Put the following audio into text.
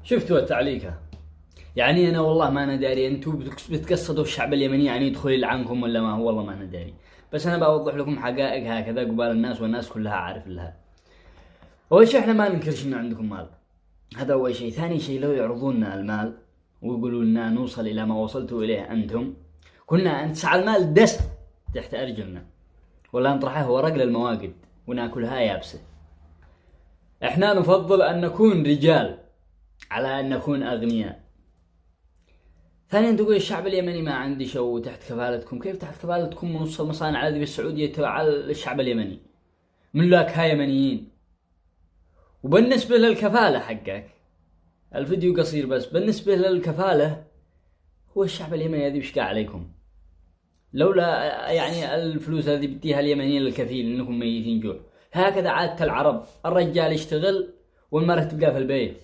شفتوا التعليقة؟ يعني أنا والله ما أنا داري أنتوا بتقصدوا الشعب اليمني يعني يدخل يلعنكم ولا ما هو، والله ما أنا داري. بس أنا بوضح لكم حقائق هكذا قبال الناس، والناس كلها عارف لها. أول شيء إحنا ما ننكرش إنه عندكم مال، هذا أول شيء. ثاني شيء لو يعرضوننا المال ويقولوا لنا نوصل إلى ما وصلتوا إليه أنتم، كنا نسعى المال دس تحت أرجلنا، ولا نطرحه ورق للمواقد وناكلها يابسة. إحنا نفضل أن نكون رجال على أن نكون أغنياء. ثانيا تقول الشعب اليمني ما عندي شو تحت كفالتكم. كيف تحت كفالتكم؟ من نص المصانع هذه بالسعودية تبع الشعب اليمني، ملاكها يمنيين. وبالنسبة للكفالة حقك، الفيديو قصير بس بالنسبة للكفالة، هو الشعب اليمني هذه بشقى عليكم، لولا يعني الفلوس هذه بديها اليمنيين للكفيل انكم ميتين جوع. هكذا عادة العرب، الرجال يشتغل والمرأة تبقى في البيت.